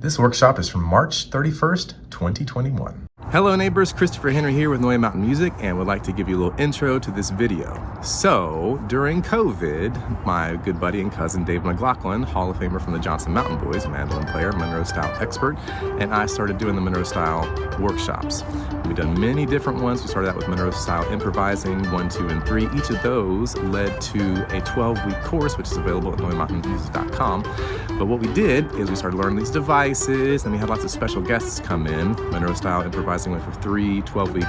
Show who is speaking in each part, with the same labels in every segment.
Speaker 1: This workshop is from March 31st, 2021.
Speaker 2: Hello neighbors, Christopher Henry here with Noya Mountain Music, and would like to give you a little intro to this video. So, during COVID, my good buddy and cousin Dave McLaughlin, Hall of Famer from the Johnson Mountain Boys, mandolin player, Monroe style expert, and I started doing the Monroe style workshops. We've done many different ones. We started out with Monroe style improvising, 1, 2, and 3. Each of those led to a 12-week course, which is available at noyamountainmusic.com. But what we did is we started learning these devices, and we had lots of special guests come in. Monroe style improvising went for 3 12-week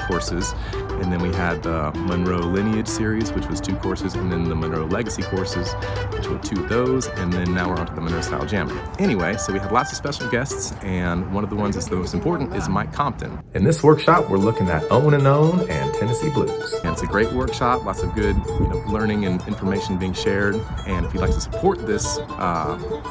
Speaker 2: courses, and then we had the Monroe Lineage series, which was 2 courses, and then the Monroe Legacy courses, which were 2 of those, and then now we're on to the Monroe style jamming. Anyway, so we have lots of special guests, and one of the ones that's the most important is Mike Compton.
Speaker 1: In this workshop, we're looking at Own and Own and Tennessee Blues.
Speaker 2: And it's a great workshop, lots of good learning and information being shared. And if you'd like to support this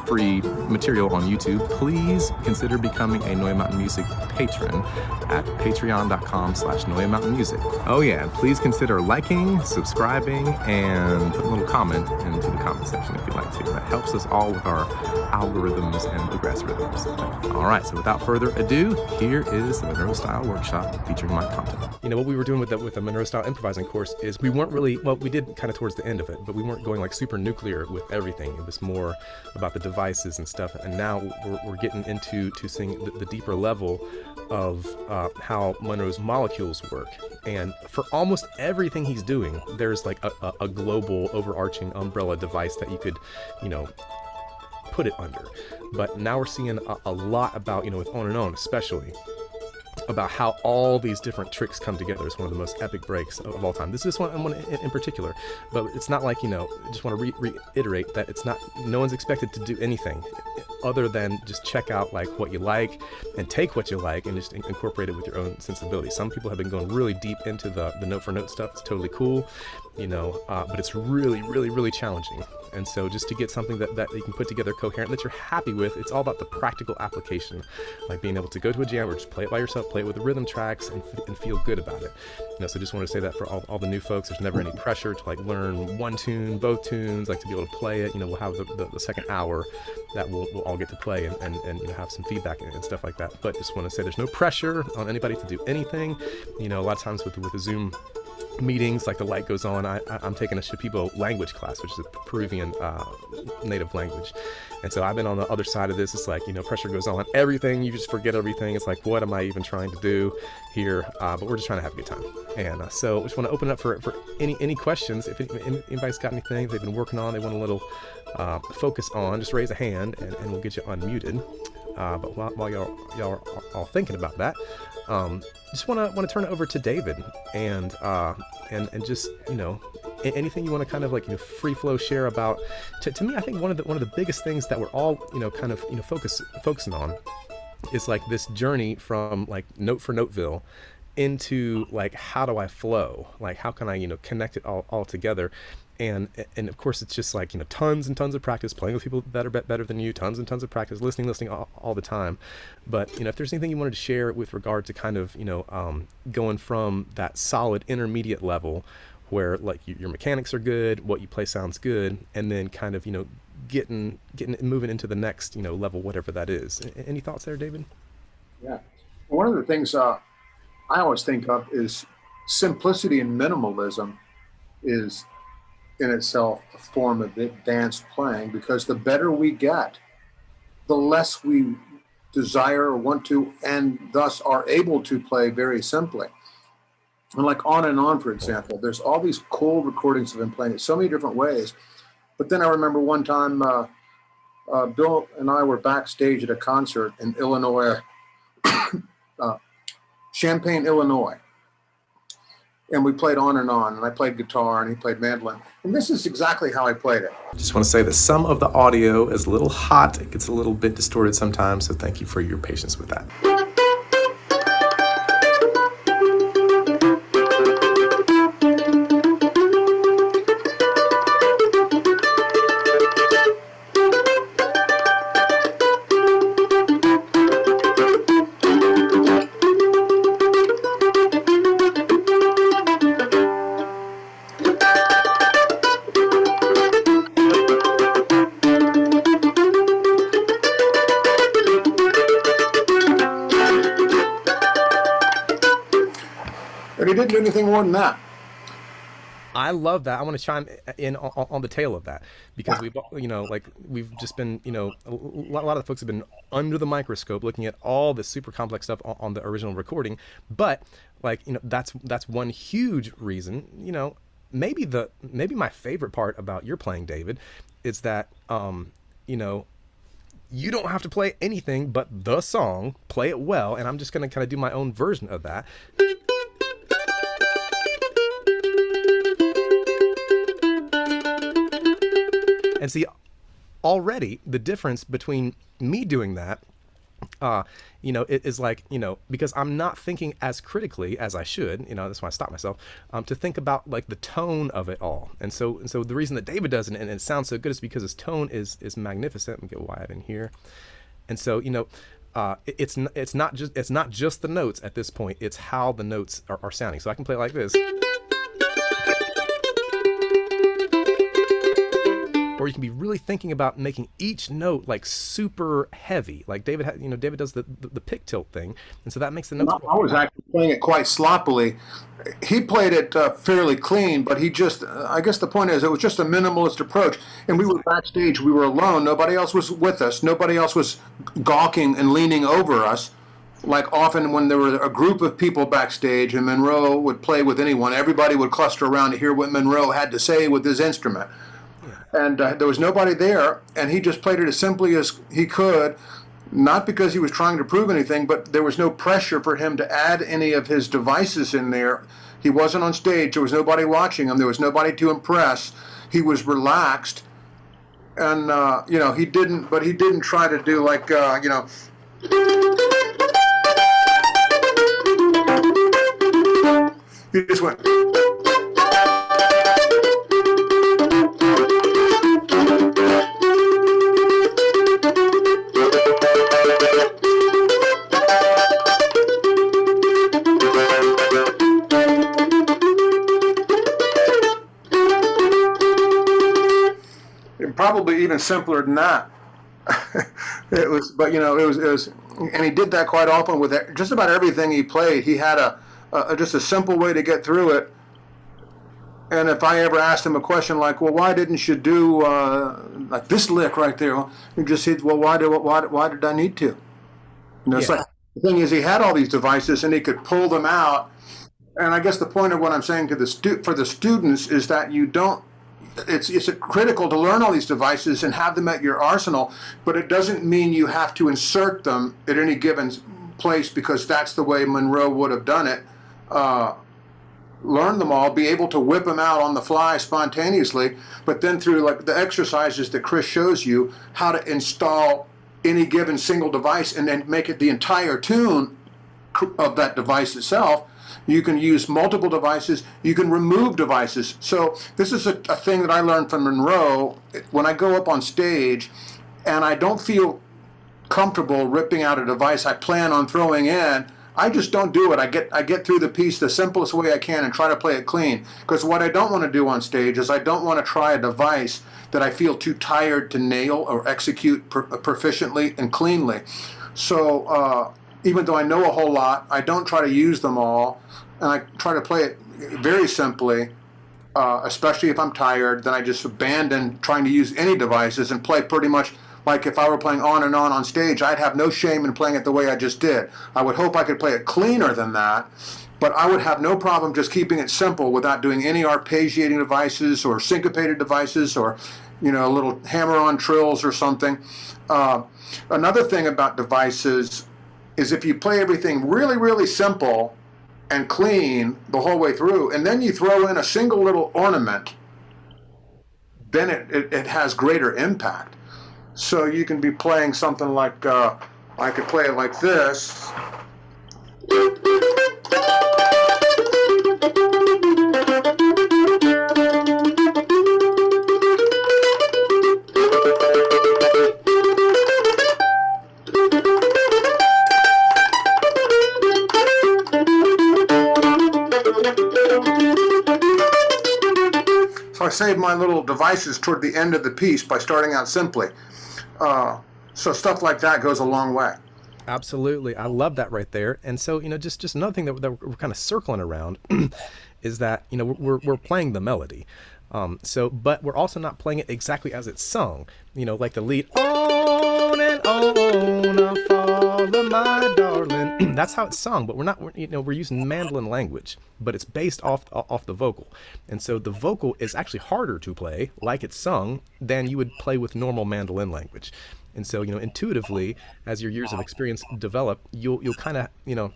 Speaker 2: free material on YouTube, please consider becoming a Noya Mountain Music patron at patreon.com/Noya Mountain Music. Oh yeah, and please consider liking, subscribing, and put a little comment into the comment section if you'd like to. That helps us all with our algorithms and bluegrass rhythms. All right, so without further ado, here is the Monroe Style Workshop featuring Mike Compton. You know, what we were doing with the Monroe Style improvising course is we weren't really, well, we did kind of towards the end of it, but we weren't going like super nuclear with everything. It was more about the devices and stuff. And now we're getting into seeing the deeper level of how Monroe's molecules work. And for almost everything he's doing, there's like a global overarching umbrella device that you could, put it under. But now we're seeing a lot about, with On and On especially, about how all these different tricks come together. It's one of the most epic breaks of all time. This is one in particular, but it's not like, just want to reiterate that it's not, no one's expected to do anything other than just check out like what you like and take what you like and just incorporate it with your own sensibility. Some people have been going really deep into the note for note stuff. It's totally cool, but it's really, really, really challenging. And so just to get something that you can put together coherent, that you're happy with, it's all about the practical application, like being able to go to a jam or just play it by yourself, play it with the rhythm tracks, and feel good about it. So just want to say that for all the new folks, there's never any pressure to like learn one tune, both tunes, like to be able to play it. We'll have the second hour that we'll all get to play and have some feedback and stuff like that. But just want to say there's no pressure on anybody to do anything. A lot of times with the Zoom meetings, like the light goes on, I'm taking a Shipibo language class, which is a Peruvian native language. And so I've been on the other side of this. It's like, pressure goes on everything. You just forget everything. It's like, what am I even trying to do here? But we're just trying to have a good time. And so I just want to open it up for any questions. If anybody's got anything they've been working on, they want a little focus on, just raise a hand and we'll get you unmuted. But while y'all are all thinking about that, just want to turn it over to David and just anything you want to kind of like free flow share about. To me, I think one of the biggest things that we're all kind of focusing on is like this journey from like note for noteville into like how do I flow, like how can I connect it all together. And of course it's just like tons and tons of practice, playing with people that are better than you, tons and tons of practice, listening all the time. But if there's anything you wanted to share with regard to kind of going from that solid intermediate level where like your mechanics are good, what you play sounds good, and then kind of getting moving into the next level, whatever that is. Any thoughts there, David?
Speaker 3: Yeah, one of the things I always think of is simplicity and minimalism is in itself a form of advanced playing, because the better we get, the less we desire or want to, and thus are able to play very simply. And like On and On, for example, there's all these cool recordings of him playing it so many different ways. But then I remember one time Bill and I were backstage at a concert in Illinois, Champaign, Illinois. And we played On and On, and I played guitar and he played mandolin. And this is exactly how I played it.
Speaker 2: Just want to say that some of the audio is a little hot. It gets a little bit distorted sometimes, so thank you for your patience with that.
Speaker 3: didn't do anything more than that.
Speaker 2: I love that. I want to chime in on the tail of that because we've, like we've just been, a lot of the folks have been under the microscope looking at all this super complex stuff on the original recording. But like, that's one huge reason, maybe my favorite part about your playing, David, is that, you don't have to play anything but the song, play it well. And I'm just going to kind of do my own version of that. And see, already the difference between me doing that, it is like, because I'm not thinking as critically as I should, that's why I stop myself, to think about like the tone of it all. And so the reason that David does it and it sounds so good is because his tone is magnificent. Let me get wide in here. And so, it's not just the notes at this point, it's how the notes are sounding. So I can play it like this. Or you can be really thinking about making each note like super heavy, like David. David does the pick tilt thing, and so that makes the notes.
Speaker 3: I was actually playing it quite sloppily. He played it fairly clean, but he just. I guess the point is, it was just a minimalist approach, and we were backstage. We were alone. Nobody else was with us. Nobody else was gawking and leaning over us. Like often when there were a group of people backstage and Monroe would play with anyone, everybody would cluster around to hear what Monroe had to say with his instrument. And there was nobody there, and he just played it as simply as he could, not because he was trying to prove anything, but there was no pressure for him to add any of his devices in there. He wasn't on stage. There was nobody watching him. There was nobody to impress. He was relaxed, and he didn't try to do like he just went. Probably even simpler than that. It was, and he did that quite often with just about everything he played. He had just a simple way to get through it. And if I ever asked him a question like, "Well, why didn't you do like this lick right there?" He just said, "Well, why did I need to?" It's like, the thing is, he had all these devices and he could pull them out. And I guess the point of what I'm saying to for the students is that you don't. It's critical to learn all these devices and have them at your arsenal, but it doesn't mean you have to insert them at any given place because that's the way Monroe would have done it. Learn them all, be able to whip them out on the fly spontaneously, but then through like the exercises that Chris shows you, how to install any given single device and then make it the entire tune of that device itself. You can use multiple devices. You can remove devices. So this is a thing that I learned from Monroe. When I go up on stage and I don't feel comfortable ripping out a device I plan on throwing in, I just don't do it. I get through the piece the simplest way I can and try to play it clean. Because what I don't want to do on stage is I don't want to try a device that I feel too tired to nail or execute proficiently and cleanly. So even though I know a whole lot, I don't try to use them all, and I try to play it very simply, especially if I'm tired. Then I just abandon trying to use any devices and play pretty much like if I were playing on stage. I'd have no shame in playing it the way I just did. I would hope I could play it cleaner than that, but I would have no problem just keeping it simple without doing any arpeggiating devices or syncopated devices or little hammer-on trills or something. Another thing about devices is if you play everything really, really simple and clean the whole way through, and then you throw in a single little ornament, then it has greater impact. So you can be playing something like, I could play it like this. So I save my little devices toward the end of the piece by starting out simply. So stuff like that goes a long way.
Speaker 2: Absolutely. I love that right there. And so, just another thing that we're kind of circling around is that, we're playing the melody. But we're also not playing it exactly as it's sung. Like the lead, on and on, I'll follow my darling. That's how it's sung, but we're using mandolin language, but it's based off the vocal. And so the vocal is actually harder to play like it's sung than you would play with normal mandolin language. And so, intuitively, as your years of experience develop, you'll kind of,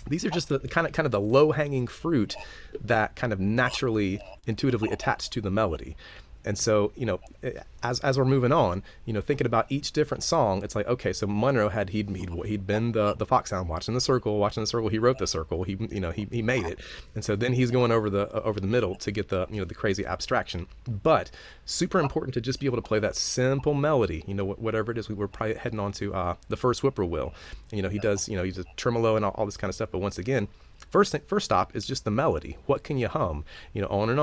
Speaker 2: these are just the kind of the low hanging fruit that kind of naturally, intuitively attach to the melody. And so, as we're moving on, thinking about each different song, it's like, okay, so Monroe he'd been the fox sound, watching the circle. He wrote the circle. He made it. And so then he's going over the middle to get the the crazy abstraction. But super important to just be able to play that simple melody. Whatever it is, we were probably heading on to the first whippoorwill. He does he's a tremolo and all this kind of stuff. But once again, first stop is just the melody. What can you hum? On and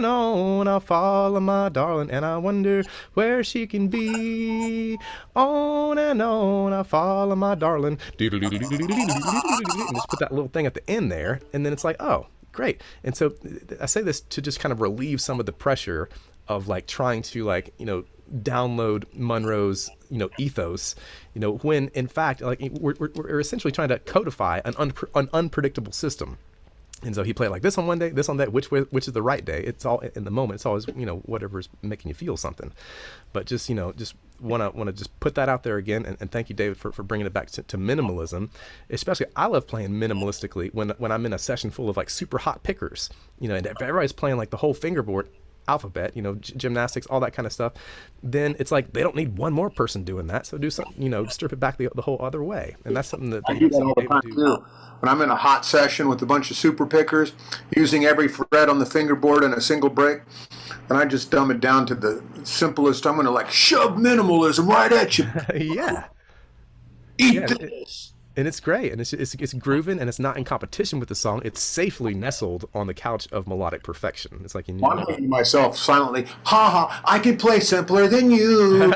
Speaker 2: on, I'll follow my darling, and I wonder where she can be. On and on, I'll follow my darling. And just put that little thing at the end there, and then it's like, oh, great. And so I say this to just kind of relieve some of the pressure of like trying to download Monroe's ethos, when in fact like we're essentially trying to codify an unpredictable system. And so he played like this on one day, this on that, which is the right day. It's all in the moment. It's always whatever's making you feel something. But just just want to just put that out there again, and thank you, David, for bringing it back to minimalism. Especially, I love playing minimalistically when I'm in a session full of like super hot pickers, and if everybody's playing like the whole fingerboard alphabet, gymnastics, all that kind of stuff, then it's like they don't need one more person doing that. So do something, strip it back the whole other way. And that's something that
Speaker 3: I do that all the time too. When I'm in a hot session with a bunch of super pickers, using every fret on the fingerboard in a single break, and I just dumb it down to the simplest. I'm going to like shove minimalism right at you.
Speaker 2: Yeah.
Speaker 3: Eat this.
Speaker 2: And it's great, and it's grooving, and it's not in competition with the song. It's safely nestled on the couch of melodic perfection. It's like I'm
Speaker 3: thinking to myself silently, "Ha ha! I can play simpler than you."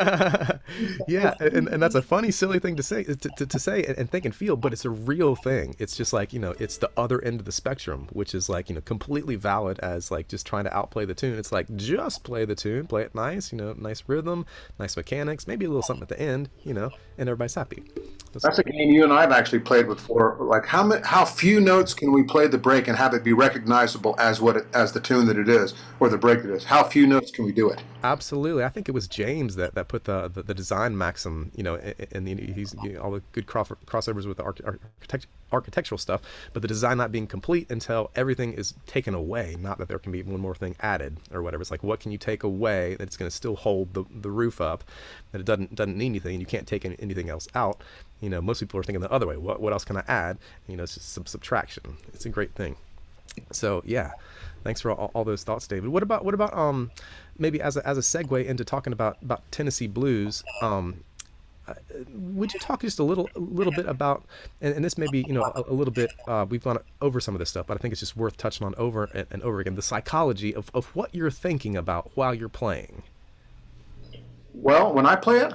Speaker 2: Yeah, and that's a funny, silly thing to say, to say and think and feel, but it's a real thing. It's just like it's the other end of the spectrum, which is like completely valid as like just trying to outplay the tune. It's like just play the tune, play it nice, nice rhythm, nice mechanics, maybe a little something at the end, and everybody's happy.
Speaker 3: That's a game you and I have actually played before. Like how few notes can we play the break and have it be recognizable as the tune that it is, or the break that it is? How few notes can we do it?
Speaker 2: Absolutely. I think it was James that put the design maxim, and he's all the good crossovers with the architectural stuff, but the design not being complete until everything is taken away. Not that there can be one more thing added or whatever. It's like, what can you take away that it's going to still hold the roof up, that it doesn't need anything, and you can't take anything else out. Most people are thinking the other way. What else can I add? It's just some subtraction. It's a great thing. So yeah, thanks for all those thoughts, David. What about maybe as a segue into talking about Tennessee blues? Would you talk just a little bit about, and this may be a little bit, we've gone over some of this stuff, but I think it's just worth touching on over and over again, the psychology of what you're thinking about while you're playing.
Speaker 3: Well, when I play it,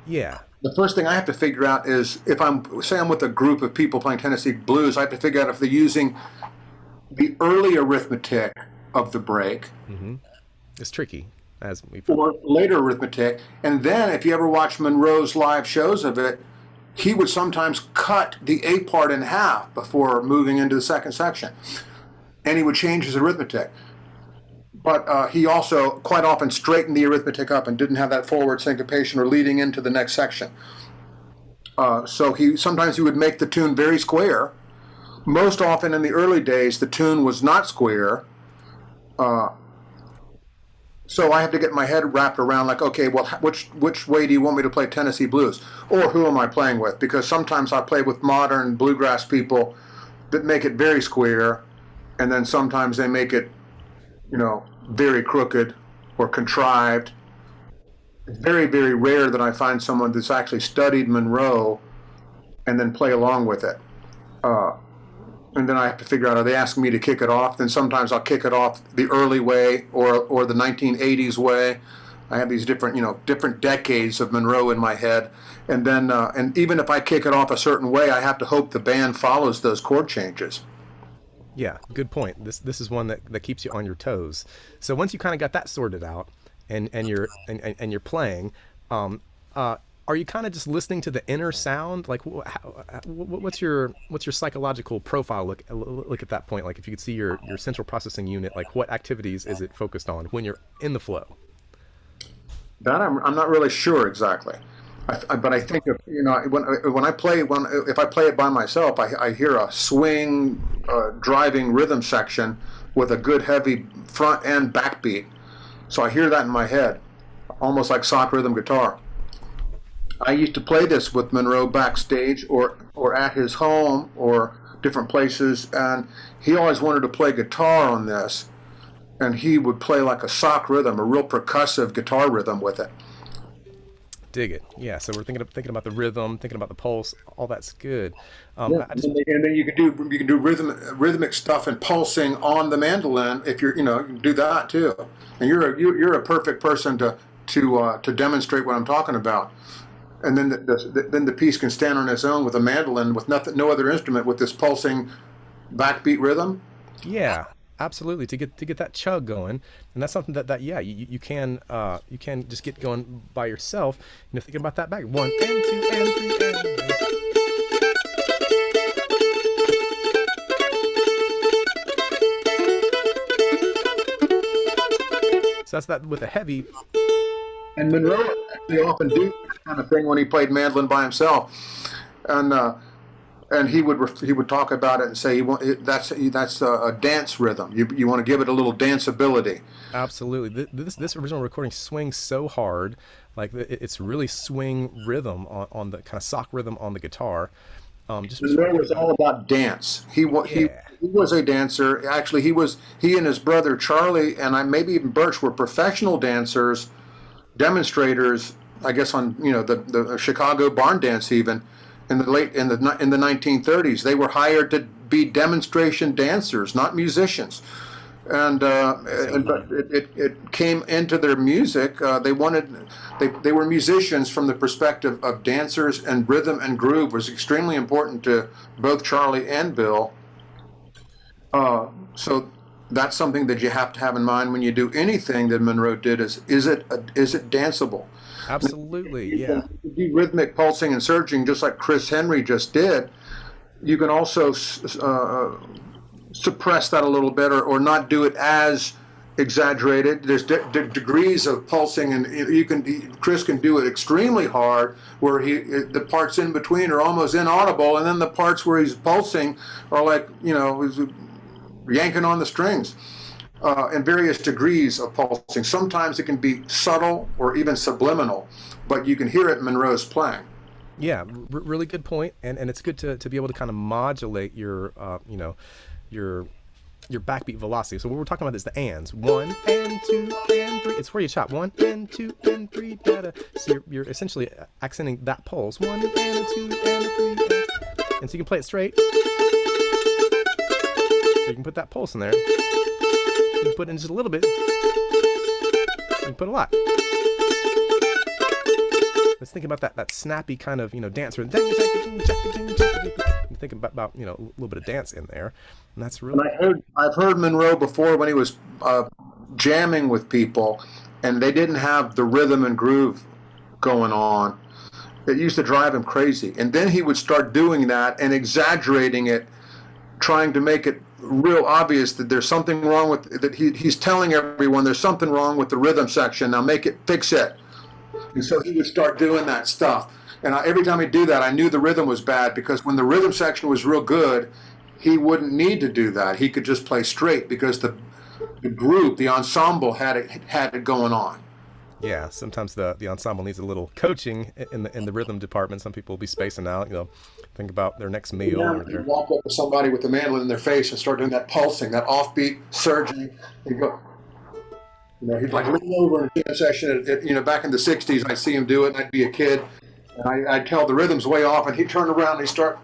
Speaker 2: yeah,
Speaker 3: the first thing I have to figure out is if I'm with a group of people playing Tennessee blues, I have to figure out if they're using the early arithmetic of the break.
Speaker 2: Mm-hmm. It's tricky, as we've
Speaker 3: or later arithmetic. And then if you ever watch Monroe's live shows of it, he would sometimes cut the A part in half before moving into the second section. And he would change his arithmetic. But he also quite often straightened the arithmetic up and didn't have that forward syncopation or leading into the next section. So sometimes he would make the tune very square. Most often in the early days, the tune was not square. So I have to get my head wrapped around like, okay, well, which way do you want me to play Tennessee blues? Or who am I playing with? Because sometimes I play with modern bluegrass people that make it very square, and then sometimes they make it, very crooked or contrived. It's very, very rare that I find someone that's actually studied Monroe and then play along with it. And then I have to figure out, are they asking me to kick it off? Then sometimes I'll kick it off the early way or the 1980s way. I have these different, different decades of Monroe in my head, and then and even if I kick it off a certain way, I have to hope the band follows those chord changes.
Speaker 2: Yeah, good point. This is one that keeps you on your toes. So once you kind of got that sorted out, and you're playing, are you kind of just listening to the inner sound? Like, what's your psychological profile look at that point? Like, if you could see your central processing unit, like what activities is it focused on when you're in the flow?
Speaker 3: That I'm not really sure exactly. But I think when I play if I play it by myself, I hear a swing, driving rhythm section with a good heavy front and backbeat. So I hear that in my head, almost like sock rhythm guitar. I used to play this with Monroe backstage or at his home or different places, and he always wanted to play guitar on this, and he would play like a sock rhythm, a real percussive guitar rhythm with it.
Speaker 2: Dig it. Yeah. So we're thinking about the rhythm, thinking about the pulse. All that's good.
Speaker 3: Yeah. And then you can do rhythmic stuff and pulsing on the mandolin if you can do that too. And you're a perfect person to demonstrate what I'm talking about. And then the piece can stand on its own with a mandolin with no other instrument with this pulsing backbeat rhythm.
Speaker 2: Yeah, absolutely. To get that chug going, and that's something that you can just get going by yourself. Thinking about that back 1 and 2 and 3 and. So that's that with a heavy.
Speaker 3: And Monroe actually often do that kind of thing when he played mandolin by himself, and he would talk about it and say that's a dance rhythm. You want to give it a little danceability.
Speaker 2: Absolutely. This original recording swings so hard, like it's really swing rhythm on the kind of sock rhythm on the guitar.
Speaker 3: Monroe was all about dance. He was a dancer. Actually, he and his brother Charlie and maybe even Birch were professional dancers. Demonstrators, I guess, on the Chicago barn dance even in the 1930s. They were hired to be demonstration dancers, not musicians, but it came into their music. They were musicians from the perspective of dancers, and rhythm and groove was extremely important to both Charlie and Bill. So that's something that you have to have in mind when you do anything that Monroe did. Is it danceable?
Speaker 2: Absolutely, yeah.
Speaker 3: You do rhythmic pulsing and surging just like Chris Henry just did. You can also suppress that a little bit or not do it as exaggerated. There's degrees of pulsing, and Chris can do it extremely hard where the parts in between are almost inaudible, and then the parts where he's pulsing are like he's yanking on the strings, and various degrees of pulsing. Sometimes it can be subtle or even subliminal, but you can hear it in Monroe's playing.
Speaker 2: Yeah, really good point, and it's good to be able to kind of modulate your backbeat velocity. So what we're talking about is the ands. 1 and 2 and 3. It's where you chop 1 and 2 and 3. Da-da. So you're essentially accenting that pulse. 1 and 2 and 3. And so you can play it straight. You can put that pulse in there. You can put in just a little bit. You can put a lot. Let's think about that snappy kind of dancer. You think about a little bit of dance in there, and that's really.
Speaker 3: And I've heard Monroe before when he was jamming with people, and they didn't have the rhythm and groove going on. It used to drive him crazy, and then he would start doing that and exaggerating it, trying to make it real obvious that there's something wrong with that. He's telling everyone there's something wrong with the rhythm section. Now fix it. And so he would start doing that stuff. And every time he'd do that, I knew the rhythm was bad, because when the rhythm section was real good, he wouldn't need to do that. He could just play straight because the group, the ensemble had it going on.
Speaker 2: Yeah, sometimes the ensemble needs a little coaching in the rhythm department. Some people will be spacing out, think about their next meal.
Speaker 3: You walk up to somebody with the mandolin in their face and start doing that pulsing, that offbeat surging. You go, he'd like lean over in a jam session. Back in the '60s, I'd see him do it, and I'd be a kid, and I'd tell the rhythm's way off, and he'd turn around and he'd start,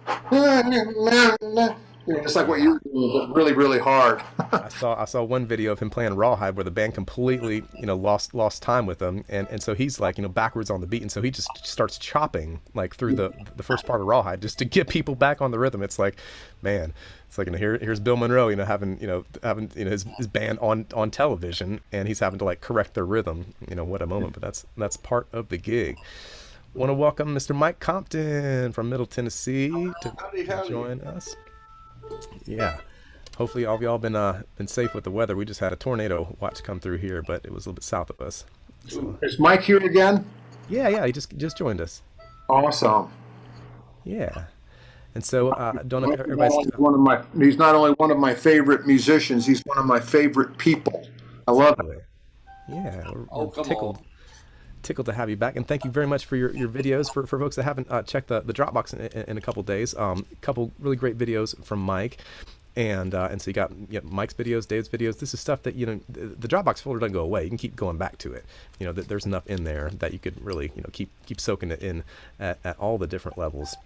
Speaker 3: It's like what you do, but really, really hard.
Speaker 2: I saw one video of him playing Rawhide where the band completely, lost time with him, and so he's like, backwards on the beat, and so he just starts chopping like through the first part of Rawhide just to get people back on the rhythm. It's like, man, it's like, here's Bill Monroe, having his band on television, and he's having to like correct their rhythm. What a moment, but that's part of the gig. Want to welcome Mr. Mike Compton from Middle Tennessee to join us. Yeah. Hopefully all of y'all been safe with the weather. We just had a tornado watch come through here, but it was a little bit south of us. So,
Speaker 3: Is Mike here again?
Speaker 2: yeah, he just joined us.
Speaker 3: Awesome.
Speaker 2: Yeah. And so don't know if everybody's
Speaker 3: He's not only one of my favorite musicians, he's one of my favorite people. I love it.
Speaker 2: Yeah, we're tickled to have you back, and thank you very much for your videos. For folks that haven't checked the Dropbox in a couple days, couple really great videos from Mike. And so you got Mike's videos, Dave's videos. This is stuff that the Dropbox folder doesn't go away. You can keep going back to it. That there's enough in there that you could really keep soaking it in at all the different levels.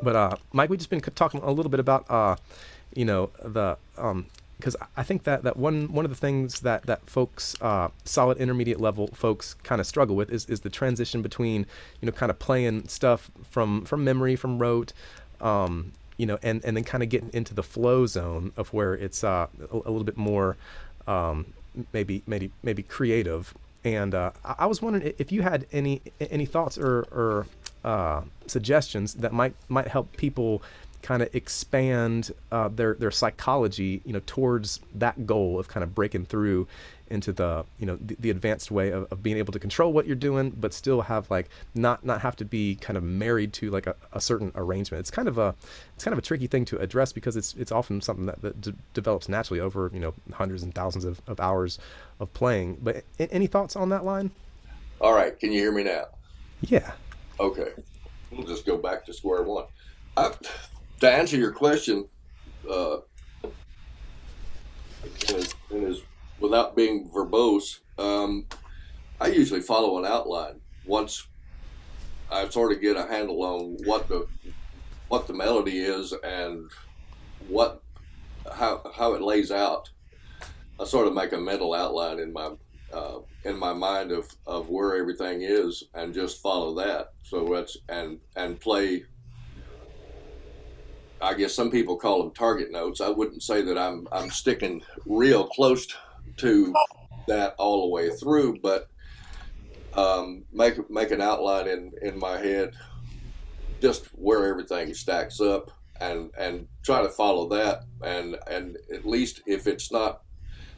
Speaker 2: But Mike, we've just been talking a little bit about the because I think that one of the things that folks, solid intermediate level folks, kind of struggle with is the transition between kind of playing stuff from memory, from rote. And then kind of getting into the flow zone of where it's a little bit more maybe creative. And I was wondering if you had any thoughts or suggestions that might help people kind of expand their psychology, towards that goal of kind of breaking through into the advanced way of being able to control what you're doing, but still have like not have to be kind of married to like a certain arrangement. It's kind of a tricky thing to address because it's often something that develops naturally over hundreds and thousands of hours of playing. But any thoughts on that line?
Speaker 4: All right, can you hear me now?
Speaker 2: Yeah.
Speaker 4: Okay, we'll just go back to square one. To answer your question, without being verbose, I usually follow an outline. Once I sort of get a handle on what the melody is and how it lays out, I sort of make a mental outline in my mind of where everything is and just follow that. So it's and play. I guess some people call them target notes. I wouldn't say that I'm sticking real close to that all the way through, but make an outline in my head, just where everything stacks up, and try to follow that. And at least if it's not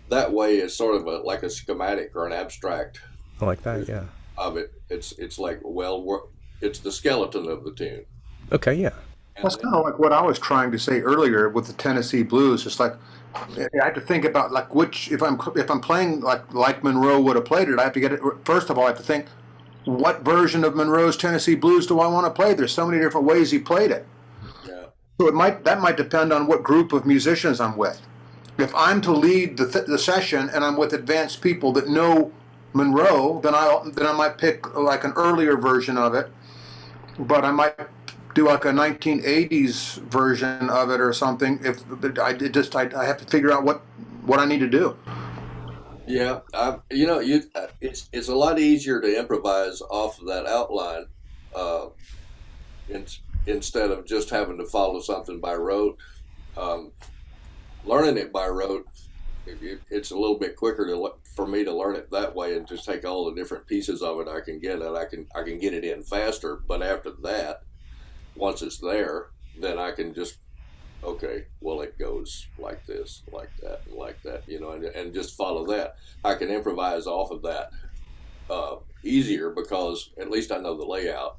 Speaker 4: that way, it's sort of like a schematic or an abstract.
Speaker 2: I like that, yeah.
Speaker 4: Of it, it's like, well, it's the skeleton of the tune.
Speaker 2: Okay, yeah.
Speaker 3: That's kind of like what I was trying to say earlier with the Tennessee blues. It's like I have to think about like if I'm playing like Monroe would have played it. I have to get it. First of all, I have to think, what version of Monroe's Tennessee blues do I want to play? There's so many different ways he played it.
Speaker 4: Yeah.
Speaker 3: So that might depend on what group of musicians I'm with. If I'm to lead the session and I'm with advanced people that know Monroe, then I might pick like an earlier version of it, but I might do like a 1980s version of it or something. I have to figure out what I need to do.
Speaker 4: Yeah, it's a lot easier to improvise off of that outline, instead of just having to follow something by rote. Learning it by rote, it's a little bit quicker for me to learn it that way and just take all the different pieces of it I can get, and I can get it in faster. But after that, once it's there, then I can just, okay, well, it goes like this, like that, and like that, and just follow that. I can improvise off of that easier because at least I know the layout.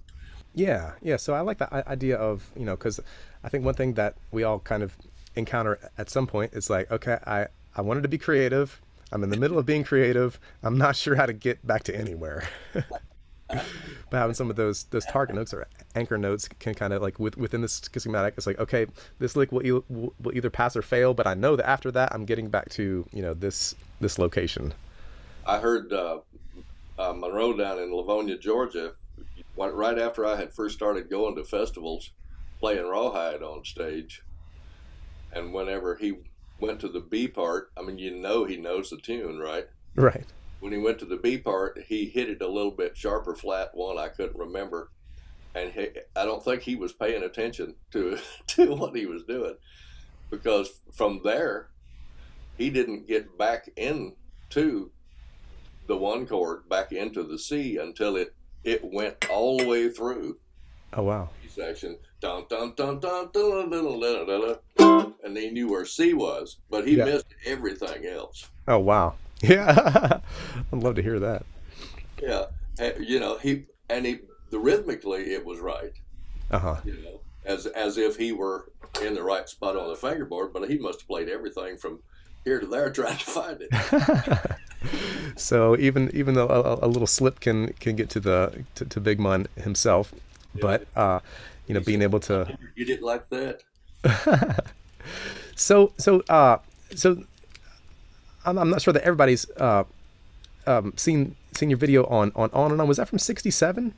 Speaker 2: Yeah. So I like that idea of, because I think one thing that we all kind of encounter at some point is like, okay, I wanted to be creative. I'm in the middle of being creative. I'm not sure how to get back to anywhere. But having some of those target notes or anchor notes can kind of like within this schematic, it's like, okay, this lick will either pass or fail, but I know that after that I'm getting back to this location.
Speaker 4: I heard Monroe down in Livonia, Georgia, right after I had first started going to festivals, playing Rawhide on stage. And whenever he went to the B part, I mean, he knows the tune, right?
Speaker 2: Right.
Speaker 4: When he went to the B part, he hit it a little bit sharper, flat one. I couldn't remember, and I don't think he was paying attention to to what he was doing, because from there, he didn't get back into the one chord, back into the C, until it went all the way through.
Speaker 2: Oh wow.
Speaker 4: Section, dun dun dun dun dun dun dun dun dun, dun, and he knew where C was, but he missed everything else.
Speaker 2: Oh wow. Yeah. I'd love to hear that.
Speaker 4: Yeah, the rhythmically it was right.
Speaker 2: Uh-huh.
Speaker 4: As if he were in the right spot on the fingerboard, but he must have played everything from here to there trying to find it.
Speaker 2: So even though a little slip can get to Big Mun himself, but being able to.
Speaker 4: You didn't like that.
Speaker 2: So I'm not sure that everybody's seen your video on and On. Was that from 67?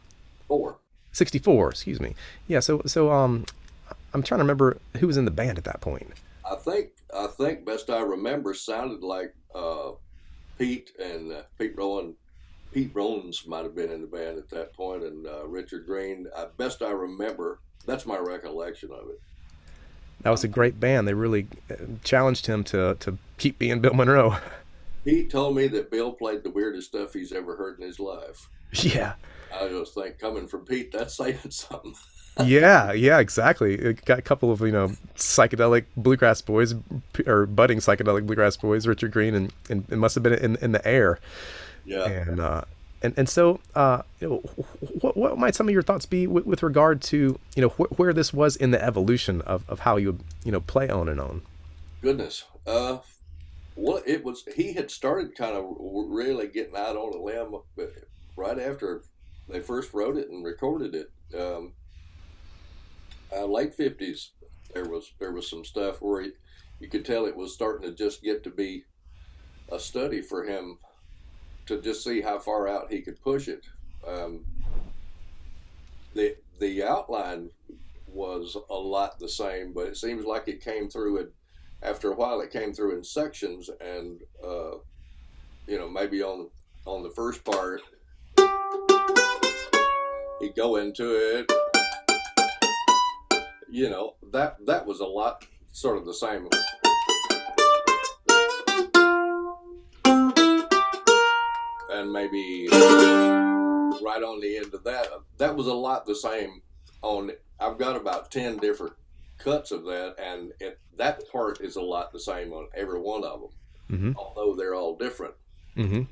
Speaker 2: 64, excuse me. Yeah. So I'm trying to remember who was in the band at that point.
Speaker 4: I think best I remember sounded like Pete and Pete Rowan. Pete Rollins might have been in the band at that point, and Richard Green. Best I remember, that's my recollection of it.
Speaker 2: That was a great band. They really challenged him to keep being Bill Monroe.
Speaker 4: Pete told me that Bill played the weirdest stuff he's ever heard in his life.
Speaker 2: Yeah.
Speaker 4: I just think, coming from Pete, that's saying something.
Speaker 2: Yeah, exactly. It got a couple of psychedelic bluegrass boys, or budding psychedelic bluegrass boys, Richard Green, and it must have been in the air.
Speaker 4: Yeah.
Speaker 2: And so what might some of your thoughts be with regard to where this was in the evolution of how you play On and On?
Speaker 4: Goodness. Well, he had started kind of really getting out on a limb right after they first wrote it and recorded it. Late 50s, there was some stuff where you could tell it was starting to just get to be a study for him, to just see how far out he could push it. The outline was a lot the same, but it seems like it came through it. After a while, it came through in sections, and maybe on the first part, he'd go into it. That was a lot, sort of the same. And maybe right on the end of that was a lot the same. I've got about 10 different cuts of that, and that part is a lot the same on every one of them, although they're all different. And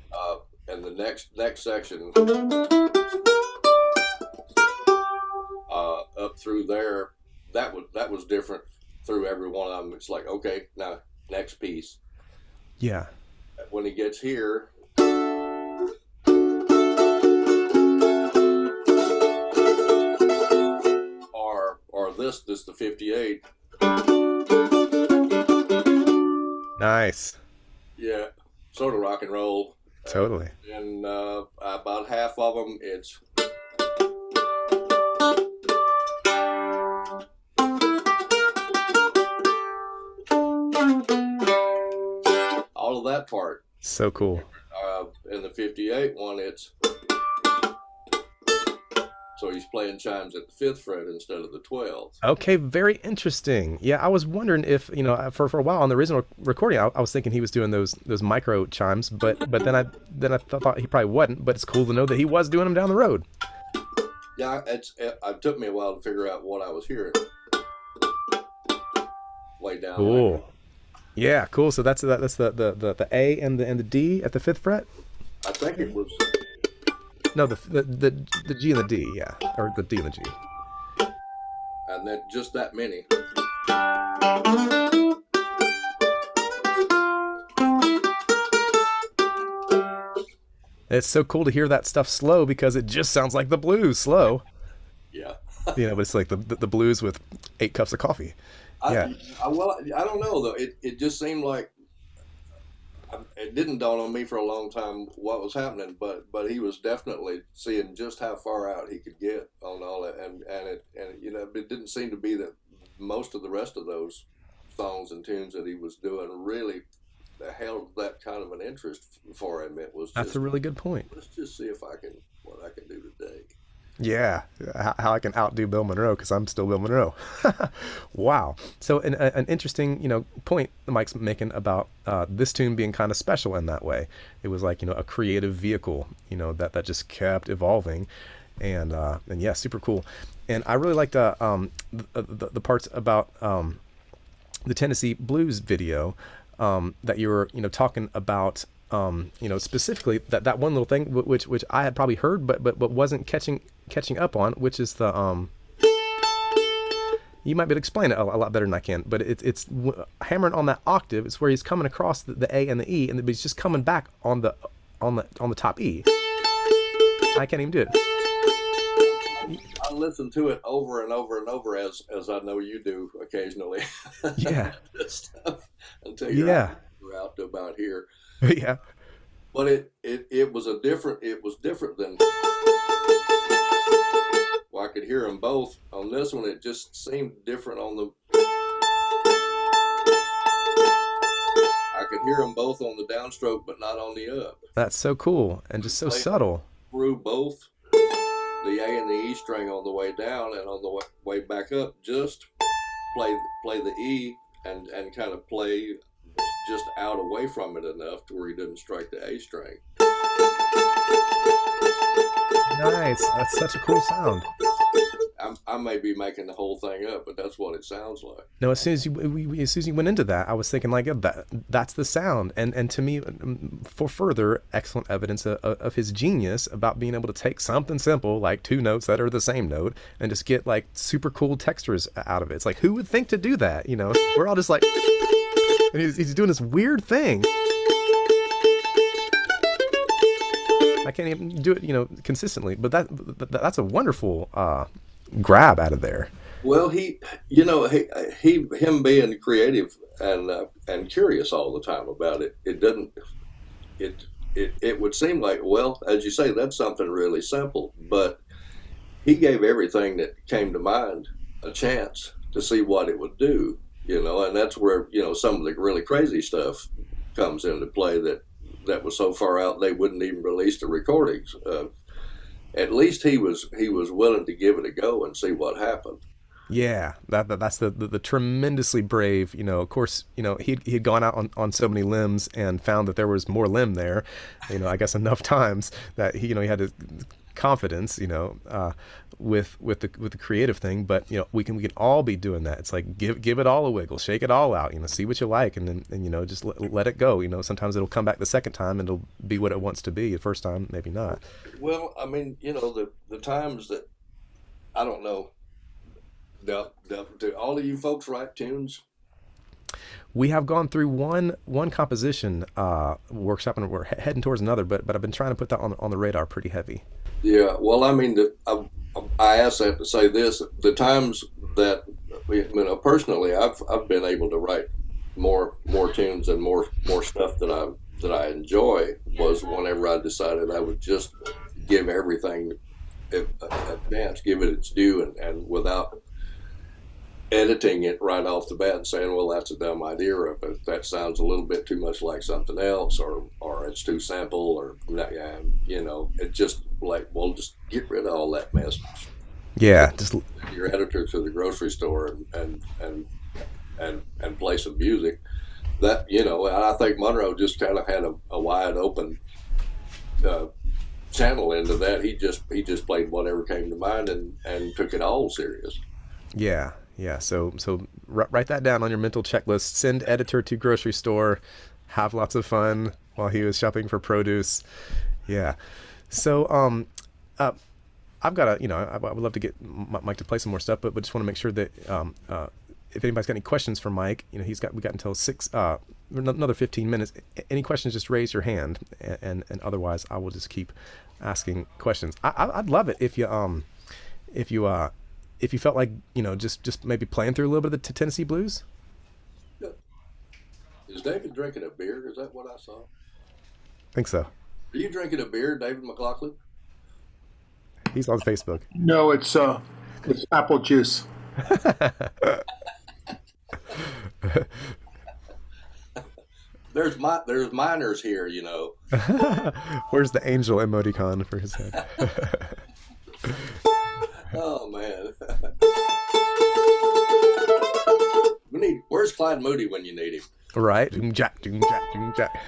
Speaker 4: the next section, up through there, that was different through every one of them. It's like, okay, now next piece.
Speaker 2: Yeah.
Speaker 4: When he gets here, or this the 58.
Speaker 2: Nice.
Speaker 4: Yeah, sort of rock and roll.
Speaker 2: Totally.
Speaker 4: And about half of them, it's all of that part.
Speaker 2: So cool.
Speaker 4: In the 58 one, it's so he's playing chimes at the 5th fret instead of the 12th.
Speaker 2: Okay, very interesting. Yeah, I was wondering if for a while on the original recording, I was thinking he was doing those micro chimes, but then I thought he probably wasn't. But it's cool to know that he was doing them down the road.
Speaker 4: Yeah, it took me a while to figure out what I was hearing. Way down.
Speaker 2: Cool.
Speaker 4: There.
Speaker 2: Yeah, cool. So that's the A and the D at the 5th fret.
Speaker 4: I think it was.
Speaker 2: No, the G and the D, yeah, or the D and the G.
Speaker 4: And then just that many.
Speaker 2: It's so cool to hear that stuff slow, because it just sounds like the blues slow.
Speaker 4: Yeah.
Speaker 2: But it's like the blues with 8 cups of coffee. Yeah.
Speaker 4: I don't know though. It just seemed like it didn't dawn on me for a long time what was happening, but he was definitely seeing just how far out he could get on all that, and it didn't seem to be that most of the rest of those songs and tunes that he was doing really held that kind of an interest for him. It was
Speaker 2: That's
Speaker 4: just,
Speaker 2: a really good point.
Speaker 4: let's just see if I can, what I can do today.
Speaker 2: Yeah, how I can outdo Bill Monroe because I'm still Bill Monroe. Wow. So an interesting, point Mike's making about this tune being kind of special in that way. It was like, a creative vehicle, that just kept evolving, and yeah, super cool. And I really liked the parts about the Tennessee Blues video that you were, talking about. Specifically that one little thing which I had probably heard but wasn't catching up on, which is the you might be able to explain it a lot better than I can, but it's hammering on that octave. It's where he's coming across the A and the E, and he's just coming back on the top E. I can't even do it.
Speaker 4: I listen to it over and over and over as I know you do occasionally.
Speaker 2: Yeah.
Speaker 4: Stuff until you're out to about here.
Speaker 2: Yeah.
Speaker 4: But it was different than, well, I could hear them both. On this one, it just seemed different on the, I could hear them both on the downstroke, but not on the up.
Speaker 2: That's so cool and just so subtle.
Speaker 4: Through both the A and the E string on the way down, and on the way back up, just play the E and kind of play just out away from it enough to where he didn't strike the A string.
Speaker 2: Nice. That's such a cool sound.
Speaker 4: I may be making the whole thing up, but that's what it sounds like.
Speaker 2: No, as soon as you went into that, I was thinking like that's the sound, and to me, for further excellent evidence of his genius about being able to take something simple like two notes that are the same note and just get like super cool textures out of it. It's like, who would think to do that? We're all just like, and he's doing this weird thing. I can't even do it, consistently, but that's a wonderful grab out of there.
Speaker 4: Well, him being creative and curious all the time about it, it would seem like, well, as you say, that's something really simple, but he gave everything that came to mind a chance to see what it would do, and that's where, some of the really crazy stuff comes into play that was so far out they wouldn't even release the recordings. At least he was willing to give it a go and see what happened.
Speaker 2: Yeah, that's the tremendously brave. Of course, he'd gone out on so many limbs and found that there was more limb there. I guess enough times that he had his confidence. With the creative thing, but we can all be doing that. It's like give it all a wiggle, shake it all out. See what you like, and then just let it go. Sometimes it'll come back the second time and it'll be what it wants to be. The first time, maybe not.
Speaker 4: Well, I mean, the times that, I don't know. Do all of you folks write tunes?
Speaker 2: We have gone through one composition workshop, and we're heading towards another. But I've been trying to put that on the radar pretty heavy. Yeah,
Speaker 4: well, I mean, I asked that to say this: the times that, personally, I've been able to write more tunes and more stuff that I enjoy was whenever I decided I would just give everything a chance, give it its due, and without editing it right off the bat and saying, well, that's a dumb idea, or that sounds a little bit too much like something else, or it's too simple, or it just like, well, just get rid of all that mess.
Speaker 2: Yeah, just
Speaker 4: your editor to the grocery store and play some music. That I think Monroe just kind of had a wide open channel into that. He just played whatever came to mind and took it all serious.
Speaker 2: Yeah. Yeah, so write that down on your mental checklist. Send editor to grocery store. Have lots of fun while he was shopping for produce. Yeah. So I've got I would love to get Mike to play some more stuff, but just want to make sure that if anybody's got any questions for Mike, we got until another 15 minutes. Any questions, just raise your hand, and otherwise I will just keep asking questions. I'd love it if you felt like just maybe playing through a little bit of the Tennessee Blues.
Speaker 4: Is David drinking a beer? Is that what I saw?
Speaker 2: I think so.
Speaker 4: Are you drinking a beer, David McLaughlin?
Speaker 2: He's on Facebook.
Speaker 3: No, it's apple juice.
Speaker 4: there's minors here, you know.
Speaker 2: Where's the angel emoticon for his head?
Speaker 4: Oh man. Where's Clyde Moody when you need him?
Speaker 2: Right? Doom jack, doom jack, doom jack.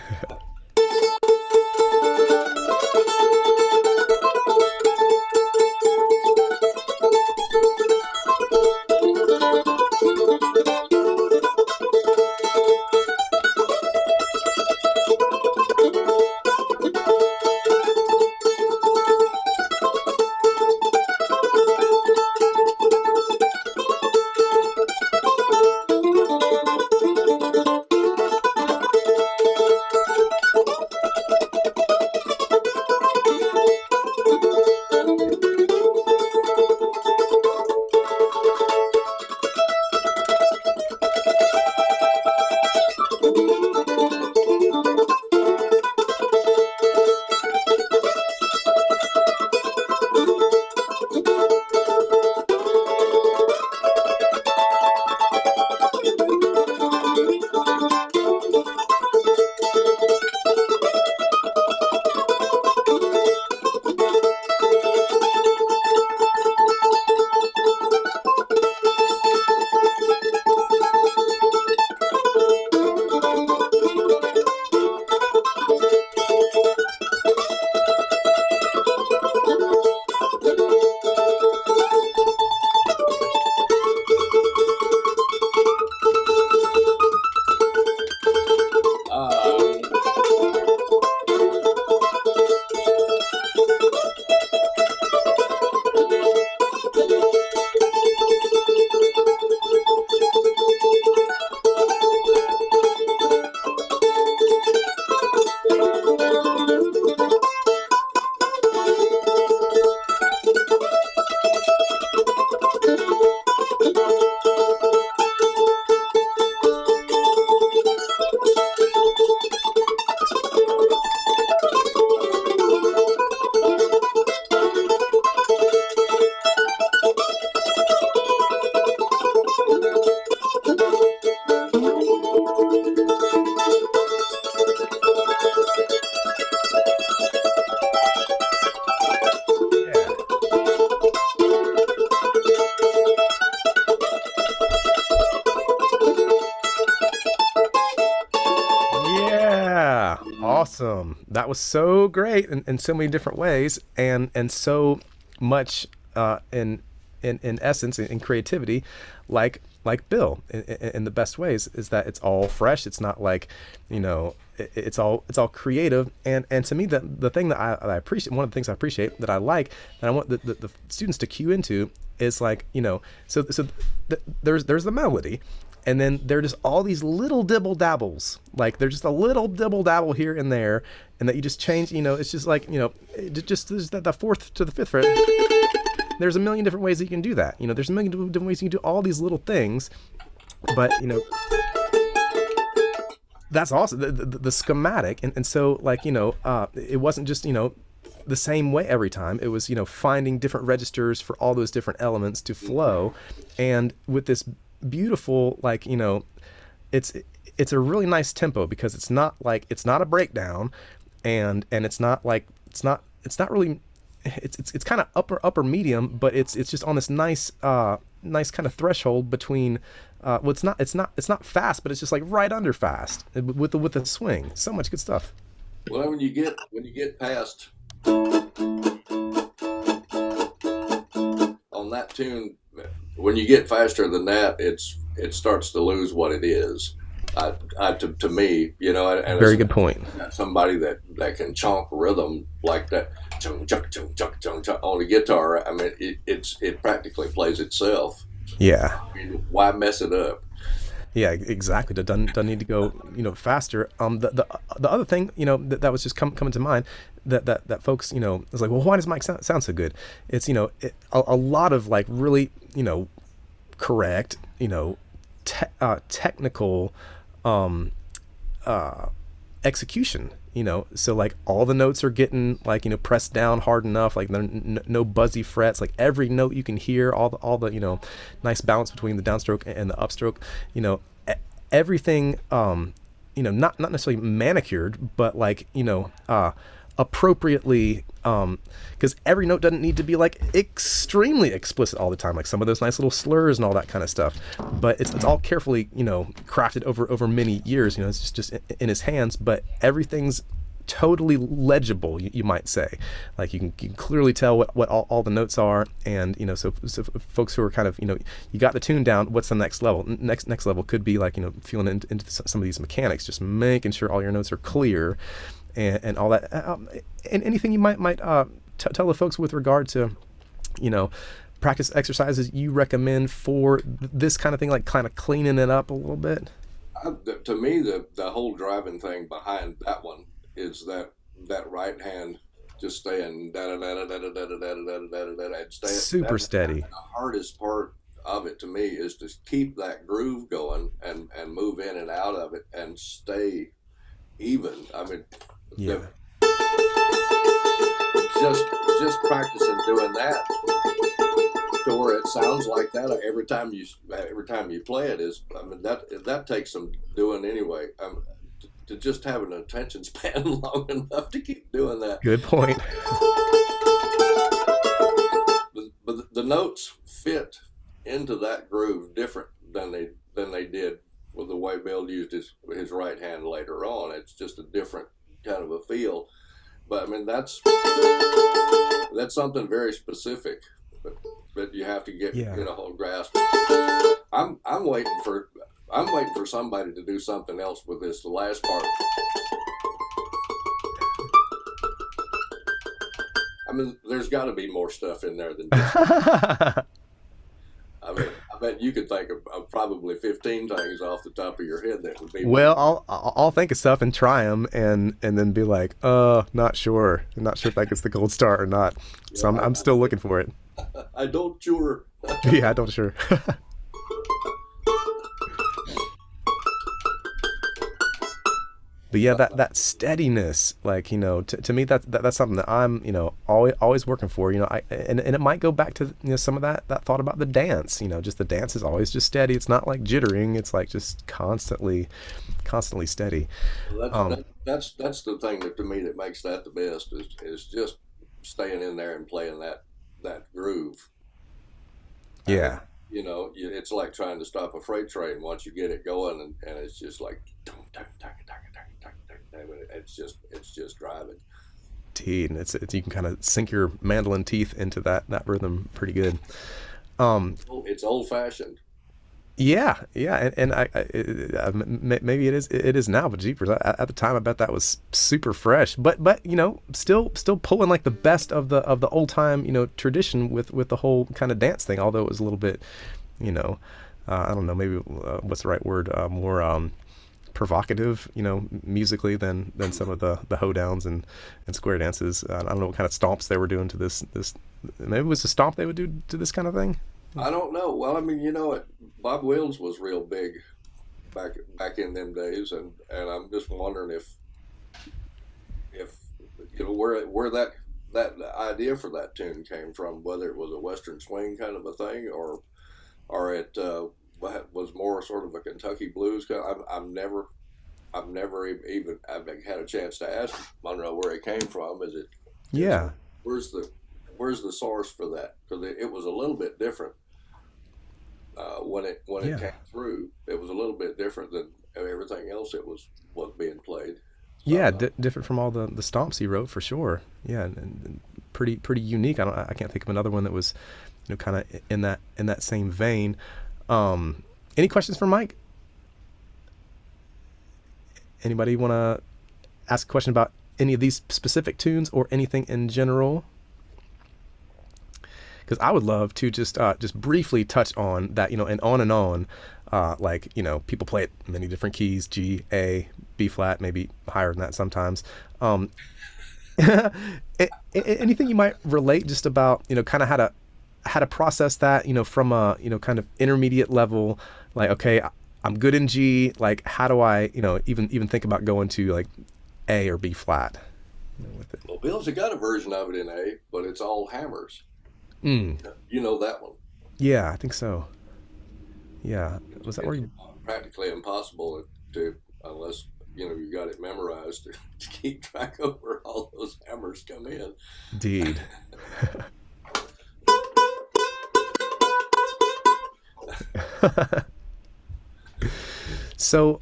Speaker 2: Awesome. That was so great in so many different ways, and so much in essence, in creativity, like Bill, in the best ways, is that it's all fresh. It's not like, it's all creative. And to me, the thing that I appreciate, one of the things I appreciate that I like, that I want the students to cue into is like, so there's the melody. And then there's just all these little dibble dabbles, like there's just a little dibble dabble here and there, and that you just change. It's just like just there's the fourth to the fifth fret. There's a million different ways that you can do that. There's a million different ways you can do all these little things, but that's awesome. The schematic, and so like it wasn't just the same way every time. It was finding different registers for all those different elements to flow, and with this beautiful, like it's a really nice tempo, because it's not a breakdown, and it's not really, it's kind of upper medium, but it's just on this nice kind of threshold between well, it's not fast, but it's just like right under fast with the swing. So much good stuff.
Speaker 4: Well, when you get past on that tune, when you get faster than that, it starts to lose what it is. To me, and
Speaker 2: very good point.
Speaker 4: Somebody that can chonk rhythm like that, chung chung chung chung chung chung on the guitar. I mean, it practically plays itself.
Speaker 2: Yeah.
Speaker 4: I mean, why mess it up?
Speaker 2: Yeah, exactly. Doesn't need to go faster. The other thing that was just coming to mind that folks is like, well, why does Mike sound so good? It's a lot of like really correct technical execution. So like all the notes are getting like pressed down hard enough, like no buzzy frets, like every note you can hear, all the nice balance between the downstroke and the upstroke, everything not necessarily manicured, but like, appropriately, because every note doesn't need to be like extremely explicit all the time, like some of those nice little slurs and all that kind of stuff, but it's all carefully, crafted over many years. It's just in his hands, but everything's totally legible, you might say. Like you can clearly tell what all the notes are, and so folks who are kind of, you got the tune down, what's the next level? Next level could be like, feeling into some of these mechanics, just making sure all your notes are clear, and all that. And anything you might tell the folks with regard to, practice exercises you recommend for this kind of thing, like kind of cleaning it up a little bit?
Speaker 4: To me, the whole driving thing behind that one is that right hand just staying da da da da da da da da da da da da,
Speaker 2: super steady.
Speaker 4: The hardest part of it to me is to keep that groove going and move in and out of it and stay even. I mean,
Speaker 2: yeah.
Speaker 4: Just practicing doing that to where it sounds like that every time you play it is. I mean, that takes some doing anyway. To just have an attention span long enough to keep doing that.
Speaker 2: Good point.
Speaker 4: But the notes fit into that groove different than they did with the way Bill used his right hand later on. It's just a different kind of a feel. But I mean, that's something very specific that you have to get a whole grasp. I'm waiting for somebody to do something else with this, the last part. I mean, there's got to be more stuff in there than just I mean, I bet you could think of probably 15 things off the top of your head that would be.
Speaker 2: Well, I'll think of stuff and try them, and then be like, not sure if that gets the gold star or not. So I'm still looking for it.
Speaker 4: I don't sure.
Speaker 2: Yeah, I don't sure. But yeah, that steadiness, like, to me, that's something that I'm, always working for, and it might go back to, some of that thought about the dance, just the dance is always just steady. It's not like jittering. It's like just constantly steady.
Speaker 4: Well, that's the thing that to me that makes that the best is just staying in there and playing that groove.
Speaker 2: Yeah.
Speaker 4: It's like trying to stop a freight train once you get it going, and it's just like, it's just driving.
Speaker 2: And it's you can kind of sink your mandolin teeth into that rhythm pretty good.
Speaker 4: It's old fashioned.
Speaker 2: Yeah, and maybe it is now, but jeepers, at the time I bet that was super fresh. But still pulling like the best of the old time tradition with the whole kind of dance thing. Although it was a little bit, I don't know, maybe what's the right word, more provocative, musically than some of the hoedowns and square dances. I don't know what kind of stomps they were doing to this. Maybe it was a stomp they would do to this kind of thing.
Speaker 4: I don't know. Well, I mean, Bob Wills was real big back in them days, and I'm just wondering if where that idea for that tune came from, whether it was a Western swing kind of a thing, or it was more sort of a Kentucky blues. I've never even had a chance to ask Monroe where it came from. Is it?
Speaker 2: Yeah.
Speaker 4: Where's the source for that? Because it was a little bit different when it came through. It was a little bit different than everything else that was being played.
Speaker 2: Yeah, different from all the stomps he wrote, for sure. Yeah, and pretty unique. I can't think of another one that was kind of in that same vein. Any questions for Mike? Anybody want to ask a question about any of these specific tunes or anything in general? Because I would love to just briefly touch on that, and on. Like, people play it many different keys: G, A, B flat, maybe higher than that sometimes. Anything you might relate just about, kind of how to process that, from a, kind of intermediate level, like, okay, I'm good in G, like, how do I, even think about going to like A or B flat with it?
Speaker 4: Well, Bill's got a version of it in A, but it's all hammers. You know that one?
Speaker 2: Yeah, I think so. Yeah, was that where you?
Speaker 4: Practically impossible to, unless you got it memorized to keep track of where all those hammers come in.
Speaker 1: Indeed. So,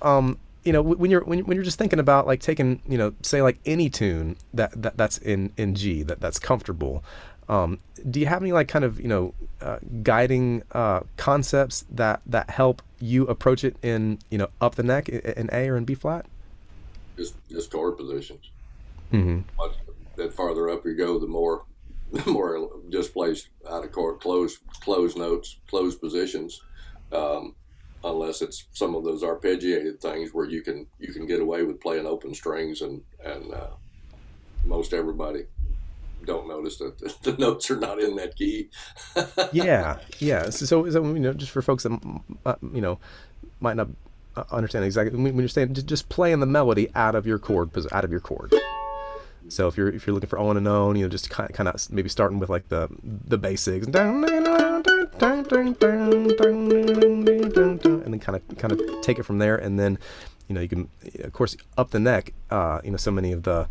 Speaker 1: when you're just thinking about like taking, say like any tune that's in G that's comfortable, do you have any like kind of guiding concepts that help you approach it in up the neck in A or in B flat?
Speaker 4: Just chord positions.
Speaker 1: Mm-hmm.
Speaker 4: The farther up you go, the more just plays out of chord, closed notes, closed positions. Unless it's some of those arpeggiated things where you can get away with playing open strings, and most everybody don't notice that the notes are not in that key.
Speaker 1: Yeah. So just for folks that might not understand exactly when you're saying just playing the melody out of your chord. So if you're looking for on and on, just kind of maybe starting with like the basics, and then kind of take it from there, and then you can of course up the neck. So many of the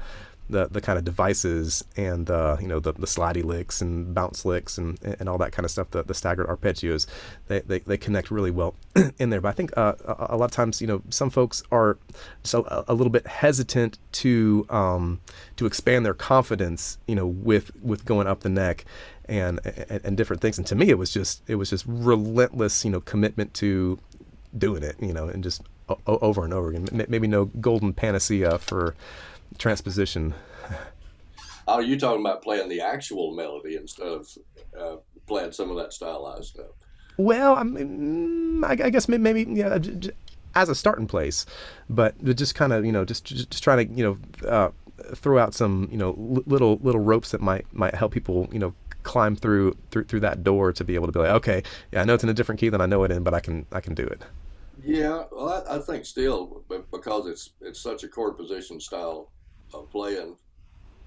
Speaker 1: kind of devices and the slidey licks and bounce licks and all that kind of stuff, the staggered arpeggios, they connect really well in there. But I think a lot of times some folks are just a little bit hesitant to expand their confidence with going up the neck and different things. And to me it was just relentless commitment to doing it and just over and over again. Maybe no golden panacea for transposition.
Speaker 4: Oh, you talking about playing the actual melody instead of playing some of that stylized stuff?
Speaker 1: Well, I guess maybe as a starting place, but just kind of just trying to throw out some little ropes that might help people climb through that door to be able to be like, okay, yeah, I know it's in a different key than I know it in, but I can do it.
Speaker 4: Yeah, well, I think still, because it's such a chord position style of playing,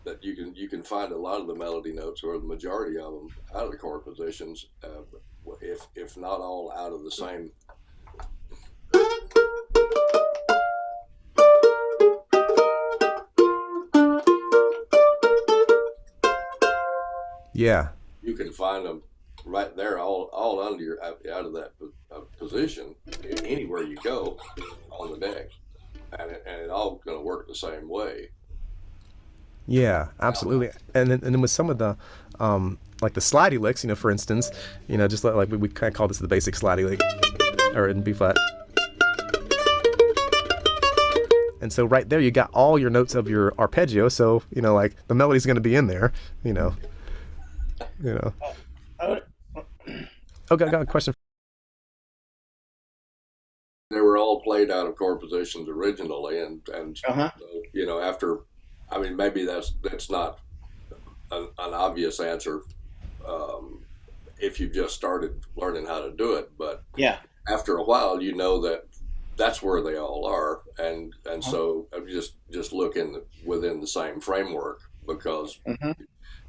Speaker 4: that you can find a lot of the melody notes, or the majority of them, out of the chord positions, if not all out of the same.
Speaker 1: Yeah,
Speaker 4: you can find them right there, all under your out of that position, anywhere you go on the deck, and it all going to work the same way.
Speaker 1: Yeah, absolutely. And then with some of the like the slidey licks, for instance, just like we kind of call this the basic slidey lick, or in B flat. And so right there you got all your notes of your arpeggio, so like the melody's going to be in there, Okay, I got a question.
Speaker 4: They were all played out of chord positions originally, and after, I mean, maybe that's not an obvious answer if you've just started learning how to do it, but
Speaker 5: yeah,
Speaker 4: after a while that's where they all are, and so just look within the same framework, because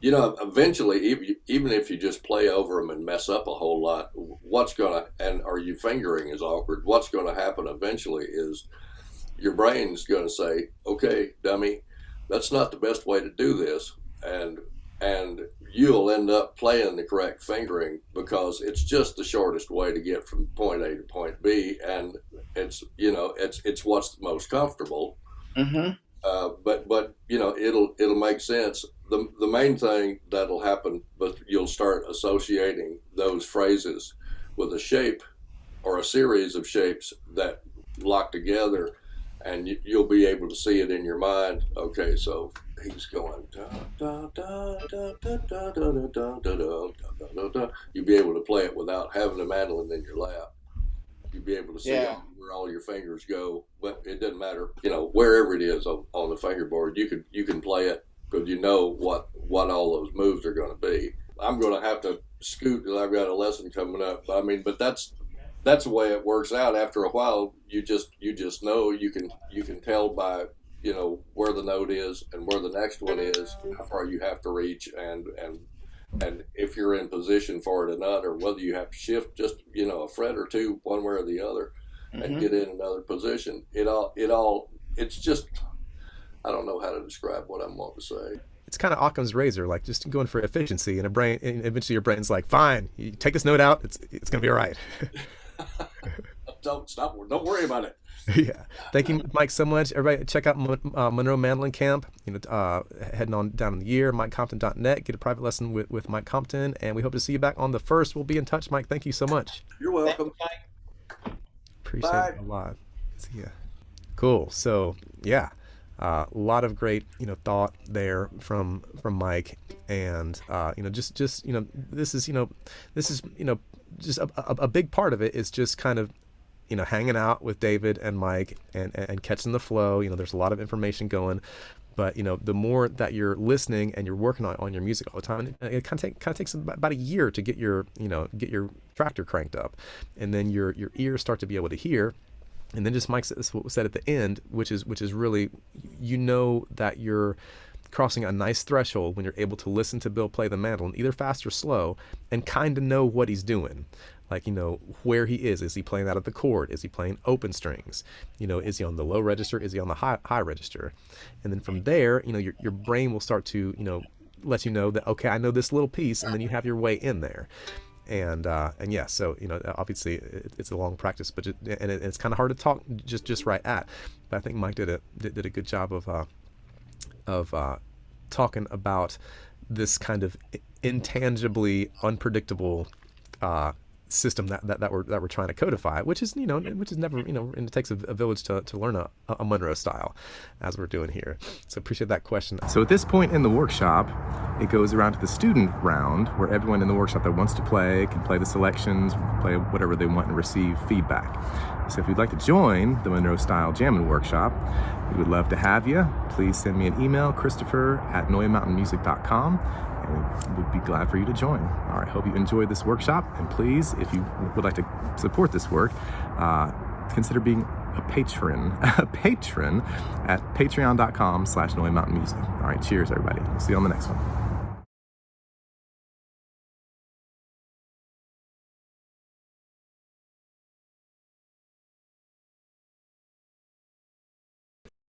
Speaker 4: eventually, even if you just play over them and mess up a whole lot, or your fingering is awkward, what's going to happen eventually is your brain's going to say, okay, dummy, that's not the best way to do this. And you'll end up playing the correct fingering, because it's just the shortest way to get from point A to point B. And it's what's the most comfortable. But it'll make sense. The main thing that'll happen, but you'll start associating those phrases with a shape or a series of shapes that lock together, and you'll be able to see it in your mind. Okay, so he's going da da da da da da da da da da da da. You'll be able to play it without having a mandolin in your lap. You'll be able to see where all your fingers go, but it doesn't matter. Wherever it is on the fingerboard, you can play it, because what all those moves are going to be. I'm going to have to scoot because I've got a lesson coming up. But that's the way it works out. After a while, you just know, you can tell by where the note is and where the next one is, how far you have to reach, and if you're in position for it or not, or whether you have to shift just a fret or two one way or the other and get in another position. It all it's just, I don't know how to describe what I'm wanting to say.
Speaker 1: It's kind of Occam's razor, like just going for efficiency, and eventually your brain's like, fine, you take this note out, it's gonna be all right.
Speaker 4: Don't worry about it.
Speaker 1: Yeah. Thank you, Mike, so much. Everybody, check out Monroe Mandolin Camp. Heading on down in the year, MikeCompton.net. Get a private lesson with Mike Compton, and we hope to see you back on the 1st. We'll be in touch, Mike. Thank you so much.
Speaker 4: You're welcome.
Speaker 1: Appreciate it a lot. See ya. Cool. So yeah, a lot of great thought there from Mike, and just this is just a big part of it is just kind of hanging out with David and Mike and catching the flow. There's a lot of information going, but the more that you're listening and you're working on your music all the time, it kind of takes about a year to get your tractor cranked up, and then your ears start to be able to hear. And then just Mike said at the end, which is really, that you're crossing a nice threshold when you're able to listen to Bill play the mandolin, either fast or slow, and kind of know what he's doing. Like, where he is. Is he playing out of the chord? Is he playing open strings? Is he on the low register? Is he on the high register? And then from there, your brain will start to, let you know that, okay, I know this little piece, and then you have your way in there. And yeah, so obviously it's a long practice, but it's kind of hard to talk just right at. But I think Mike did a good job of talking about this kind of intangibly unpredictable system that we're trying to codify, which is never, and it takes a village to learn a Monroe style, as we're doing here. So appreciate that question. So at this point in the workshop, it goes around to the student round, where everyone in the workshop that wants to play can play the selections, play whatever they want, and receive feedback. So if you'd like to join the Monroe style jamming workshop, we would love to have you. Please send me an email, Christopher@NoyaMountainMusic.com, and we'd be glad for you to join. All right, hope you enjoyed this workshop, and please, if you would like to support this work, consider being a patron at patreon.com/NoyaMountainMusic. All right, cheers, everybody. We'll see you on the next one.